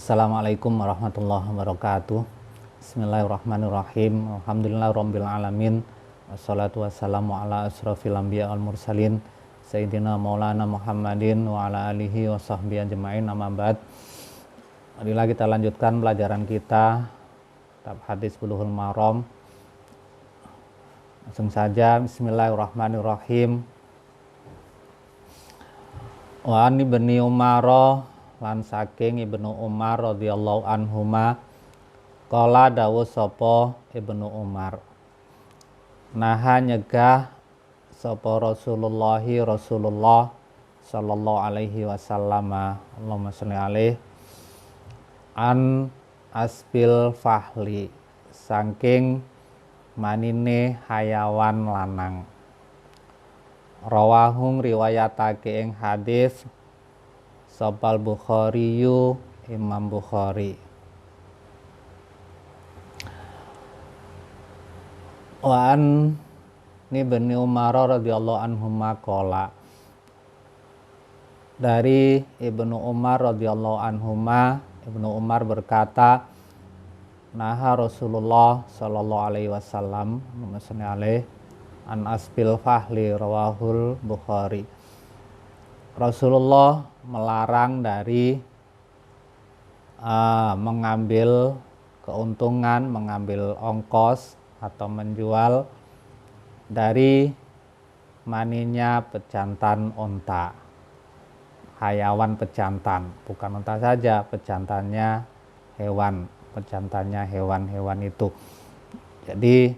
Assalamualaikum warahmatullahi wabarakatuh. Bismillahirrahmanirrahim. Alhamdulillahirabbil alamin. Wassalatu wassalamu ala asrofil anbiya wal mursalin Sayyidina Maulana Muhammadin wa ala alihi wa sahbihi ajma'in, amma ba'd. Marilah kita lanjutkan pelajaran kita kitab hadis Bulughul Maram. Langsung saja, bismillahirrahmanirrahim. Wa an ibni Umar, lan saking Ibnu Umar radhiyallahu anhuma, qala dawuh sapa Ibnu Umar, naha nyegah sapa Rasulullah sallallahu alaihi wasallam, Allahumma sholli alaihi, an asbil fahli, saking manine hayawan lanang. Rawahung riwayatake ing hadis sopal Bukhariyu, Imam Bukhari. Wa an ibni Umar radhiyallahu anhuma qala, dari Ibnu Umar radhiyallahu anhuma, Ibnu Umar berkata, naha Rasulullah sallallahu alaihi wasallam an asbil fahli, rawahul Bukhari. Rasulullah melarang dari mengambil keuntungan, mengambil ongkos atau menjual dari maninya pejantan unta, hayawan pejantan, bukan unta saja, pejantannya hewan, pejantannya hewan-hewan itu. Jadi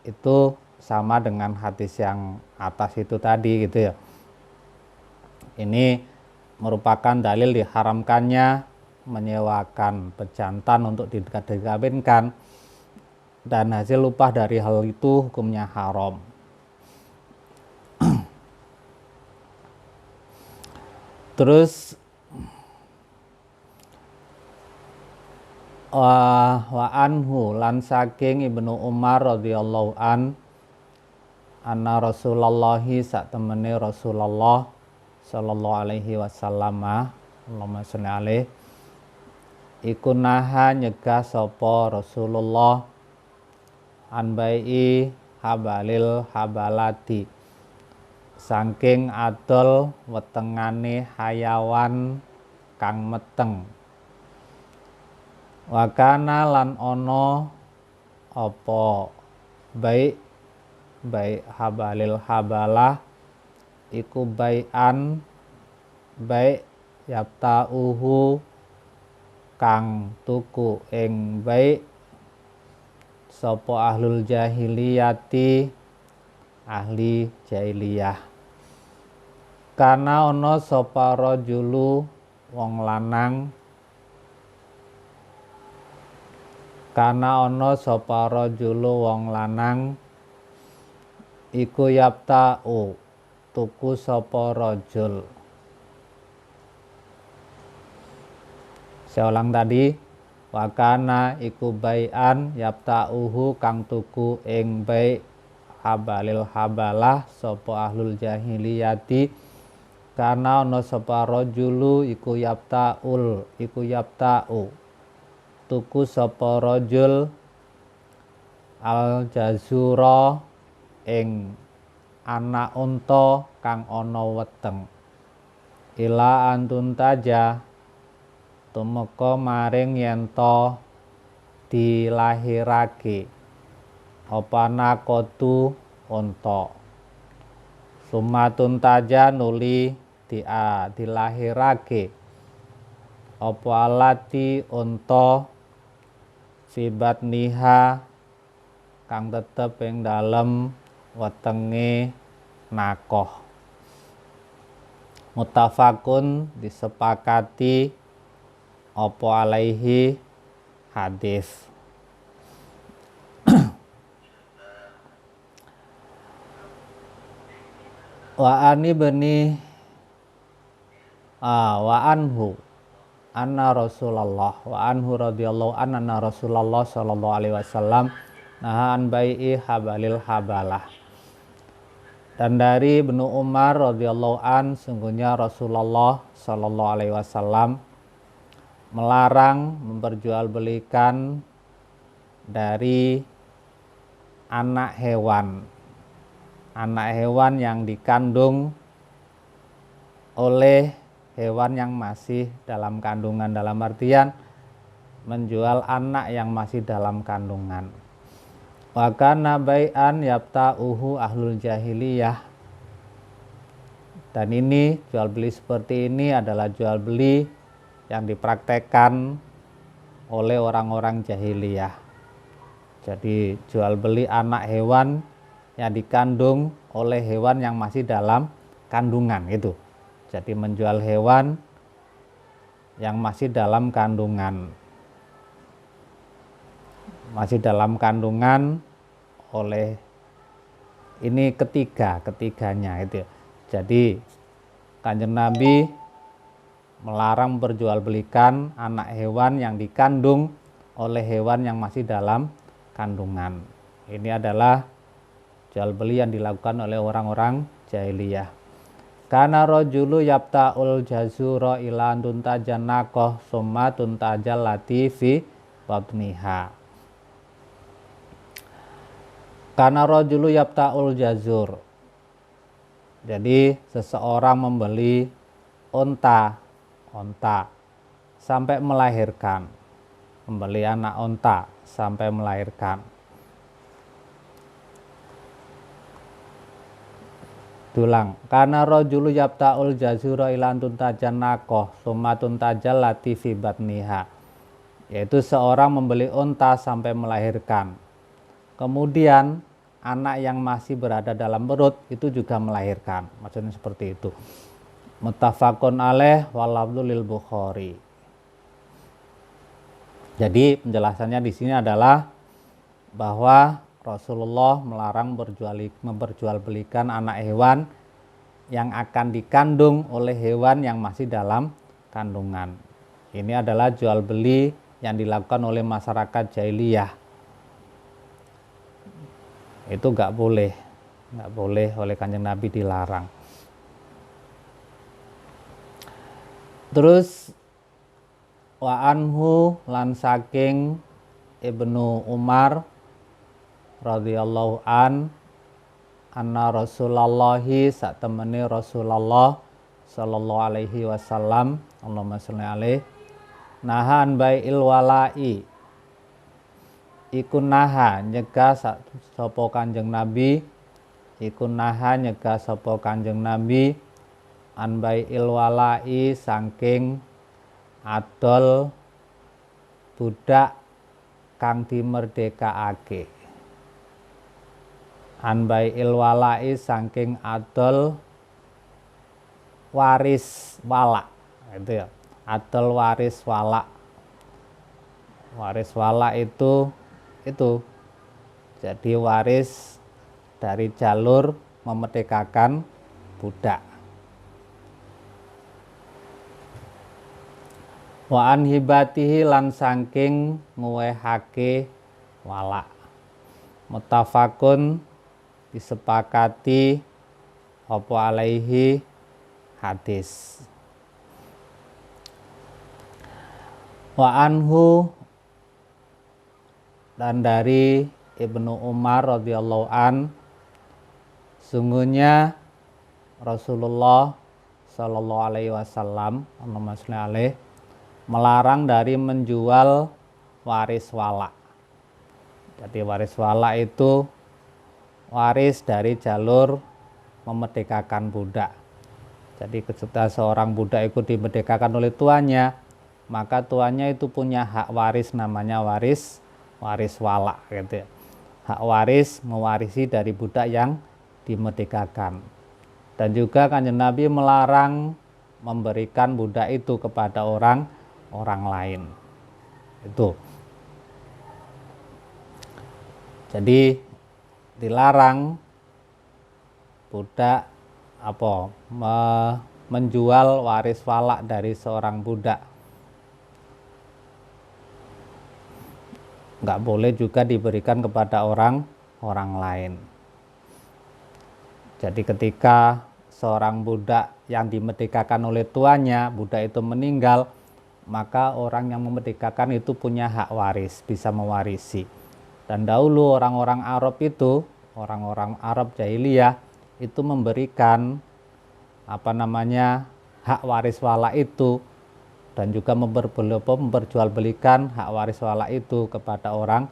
itu sama dengan hadis yang atas itu tadi gitu ya. Ini merupakan dalil diharamkannya menyewakan pejantan untuk dikawinkan, dan hasil upah dari hal itu hukumnya haram. Terus wa anhu, lan saking Ibnu Umar radhiyallahu anna Rasulullahi, sak temene Rasulullah sallallahu alaihi wasallam, Allahumma sholli alaihi, iku naha nyegah sapa Rasulullah an bai'i habalil habalati, saking adol wetengane hayawan kang meteng. Wakana lan ono apa baik habalil habalah iku bai'an baik yapta'uhu kang tuku ing baik sapa ahlul jahiliyati, ahli jahiliyah. Kana ono sapa rajulu wong lanang, kana ono sapa rajulu wong lanang iku yapta'u, tuku sapa rajul. Saya ulang tadi, wakana iku bai'an yapta'uhu kang tuku ing bai' habalil habalah sapa ahlul jahiliyati, kana ono sapa rajulu iku yapta'u, tuku sapa rajul al jazura ing anak unta kang ana weteng, ila antun taja, tumeka maring yen to dilahirake apa nakotu unta, sumatun taja nuli dilahirake apa alati unta fibat niha kang tetep ing dalem wetenge nakoh. Muttafaqun, disepakati apa alaihi hadis. Wa anhu anna Rasulullah, wa anhu radhiyallahu anna Rasulullah sallallahu alaihi wasallam naha an bai'i habalil habalah. Dan dari Ibnu Umar radhiyallahu an, sungguhnya Rasulullah sallallahu alaihi wasallam melarang memperjualbelikan dari anak hewan yang dikandung oleh hewan yang masih dalam kandungan, dalam artian menjual anak yang masih dalam kandungan. Wa kana bai'an yabta'uhu ahlul jahiliyah. Dan ini, jual beli seperti ini adalah jual beli yang dipraktekkan oleh orang-orang jahiliyah. Jadi jual beli anak hewan yang dikandung oleh hewan yang masih dalam kandungan itu. Jadi menjual hewan yang masih dalam kandungan. Masih dalam kandungan oleh ini ketiganya itu. Jadi Kanjeng Nabi melarang berjualbelikan anak hewan yang dikandung oleh hewan yang masih dalam kandungan. Ini adalah jual beli yang dilakukan oleh orang-orang jahiliyah. Kana rajulu yabta'ul jazura ila tuntajan naqah summa tuntajal latifi batniha. Kana rajulu yabta'ul jazur. Jadi seseorang membeli onta sampai melahirkan. Membeli anak onta sampai melahirkan. Dulang. Kana rajulu yabta'ul jazura ila tuntajan naqah summa tuntajal latifi batniha. Yaitu seorang membeli onta sampai melahirkan. Kemudian anak yang masih berada dalam perut itu juga melahirkan. Maksudnya seperti itu. Muttafaqun alaih walafdzu lil Bukhari. Jadi penjelasannya di sini adalah bahwa Rasulullah melarang memperjualbelikan anak hewan yang akan dikandung oleh hewan yang masih dalam kandungan. Ini adalah jual beli yang dilakukan oleh masyarakat jahiliyah. Itu nggak boleh oleh Kanjeng Nabi, dilarang. Terus wa anhu lan saking Ibnu Umar radhiyallahu anna Rasulullahi sak temene Rasulullah sallallahu alaihi wasallam, Allahumma sholli alaihi, nahan bai'il wala'i, ikun naha nyegah sapa Kanjeng Nabi, ikun naha nyegah sapa Kanjeng Nabi an bai'il wala'i saking adol budak kang dimerdekaake. An bai'il wala'i saking adol waris wala. Itu ya. Adol waris wala. Waris wala itu jadi waris dari jalur memerdekakan budak. Wa an hibatihi lan saking nguwehake wala. Muttafaqun disepakati apa alaihi hadis. Wa anhu dan dari Ibnu Umar radhiyallahu sungguhnya Rasulullah sallallahu alaihi wasallam melarang dari menjual waris wala. Jadi waris wala itu waris dari jalur memerdekakan budak. Jadi ketika seorang budak itu dimerdekakan oleh tuannya, maka tuannya itu punya hak waris, namanya waris wala gitu ya. Hak waris mewarisi dari budak yang dimerdekakan. Dan juga Kanjeng Nabi melarang memberikan budak itu kepada orang lain. Itu. Jadi dilarang budak menjual waris wala dari seorang budak. Nggak boleh juga diberikan kepada orang lain. Jadi ketika seorang budak yang dimerdekakan oleh tuannya, budak itu meninggal, maka orang yang memerdekakan itu punya hak waris, bisa mewarisi. Dan dahulu orang-orang Arab itu, orang-orang Arab jahiliyah itu memberikan hak waris wala itu, dan juga memperjualbelikan hak waris wala itu kepada orang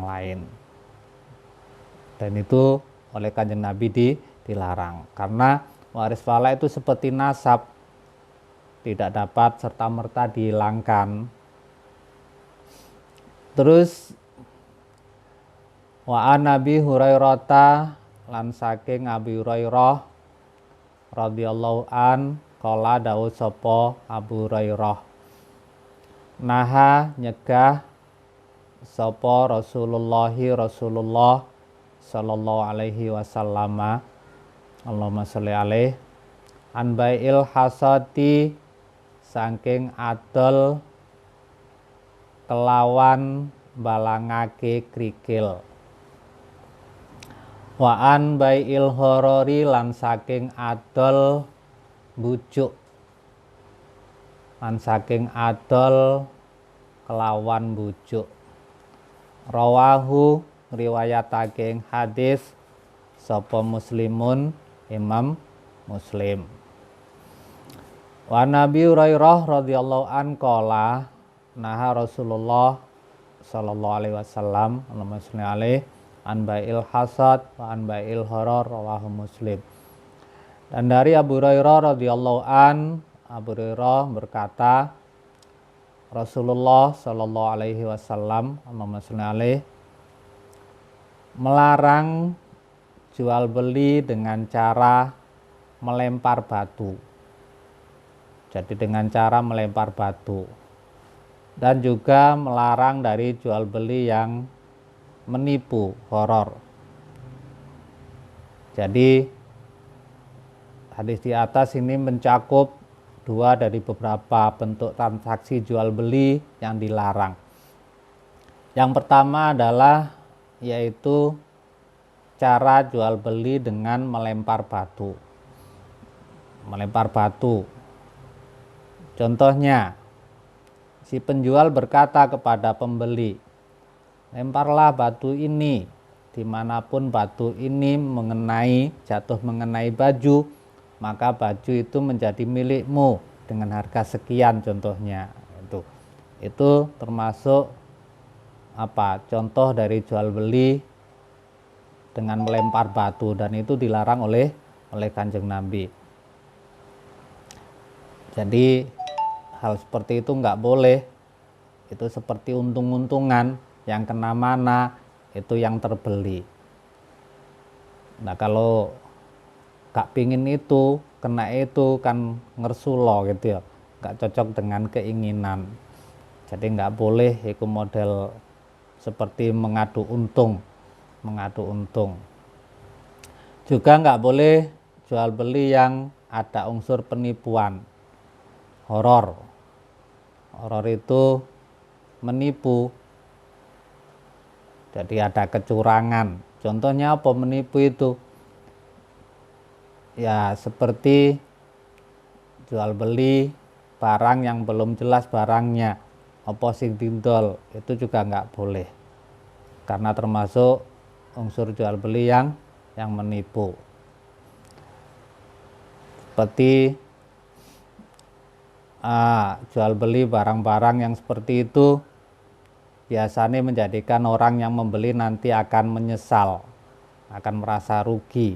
lain. Dan itu oleh Kanjeng Nabi dilarang, karena waris wala itu seperti nasab, tidak dapat serta-merta dihilangkan. Terus wa an Abi Hurairah, lan saking Abi Hurairah radhiyallahu an qala dawuh sapa Abu Hurairah, naha nyegah sapa Rasulullah sallallahu alaihi wasallam, Allahumma sholli alaihi, an bai'il hasati, saking adol kelawan balangake krikil, wa an bai'il horori, lan saking adol bujuk, lan saking adol kelawan bujuk. Rawahu, riwayatake hadis sapa Muslimun, Imam Muslim. Wa Nabi Hurairah radhiyallahu an qala, naha Rasulullah sallallahu alaihi wasallam, Allahumma sholli alaihi, an bai'il hasad wa an bai'il horor, rawahu Muslim. Dan dari Abu Hurairah radhiyallahu an, Abu Hurairah berkata, Rasulullah sallallahu alaihi wasallam, Allahumma sholli alaihi, melarang jual beli dengan cara melempar batu. Jadi dengan cara melempar batu. Dan juga melarang dari jual beli yang menipu, horor. Jadi hadis di atas ini mencakup dua dari beberapa bentuk transaksi jual beli yang dilarang. Yang pertama adalah yaitu cara jual beli dengan melempar batu. Melempar batu. Contohnya, si penjual berkata kepada pembeli, lemparlah batu ini, dimanapun batu ini jatuh mengenai baju, maka baju itu menjadi milikmu dengan harga sekian, contohnya. Itu termasuk contoh dari jual beli dengan melempar batu, dan itu dilarang oleh Kanjeng Nabi. Jadi hal seperti itu nggak boleh. Itu seperti untung-untungan, yang kena mana itu yang terbeli. Nah, kalau gak pingin itu, kena itu kan ngersulo gitu ya, gak cocok dengan keinginan. Jadi gak boleh itu model seperti mengadu untung. Juga gak boleh jual beli yang ada unsur penipuan, horor. Horor itu menipu, jadi ada kecurangan. Contohnya apa menipu itu? Ya seperti jual beli barang yang belum jelas barangnya, sing didol, itu juga nggak boleh, karena termasuk unsur jual beli yang menipu. Seperti jual beli barang-barang yang seperti itu biasanya menjadikan orang yang membeli nanti akan menyesal, akan merasa rugi.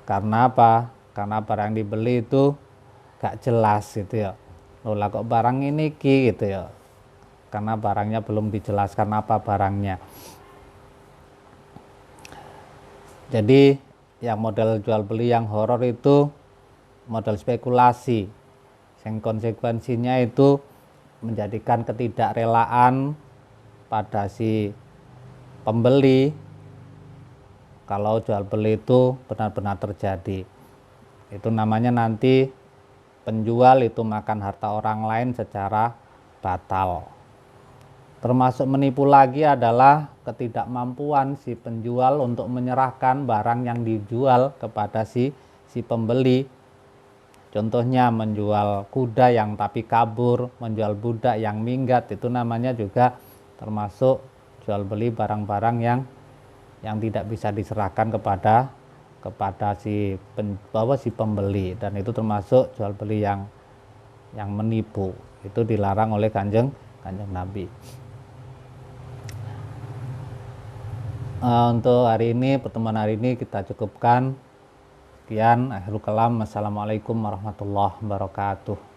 Karena apa? Karena barang dibeli itu gak jelas gitu ya. Loh kok barang ini gitu ya. Karena barangnya belum dijelaskan apa barangnya. Jadi yang model jual beli yang horor itu model spekulasi. Yang konsekuensinya itu menjadikan ketidakrelaan pada si pembeli kalau jual beli itu benar-benar terjadi. Itu namanya nanti penjual itu makan harta orang lain secara batal. Termasuk menipu lagi adalah ketidakmampuan si penjual untuk menyerahkan barang yang dijual kepada si pembeli. Contohnya menjual kuda yang tapi kabur, menjual budak yang minggat, itu namanya juga termasuk jual beli barang-barang yang tidak bisa diserahkan kepada si pembeli, dan itu termasuk jual beli yang menipu. Itu dilarang oleh kanjeng Nabi. Untuk hari ini, pertemuan hari ini kita cukupkan. Sekian, akhirul kalam. Assalamualaikum warahmatullahi wabarakatuh.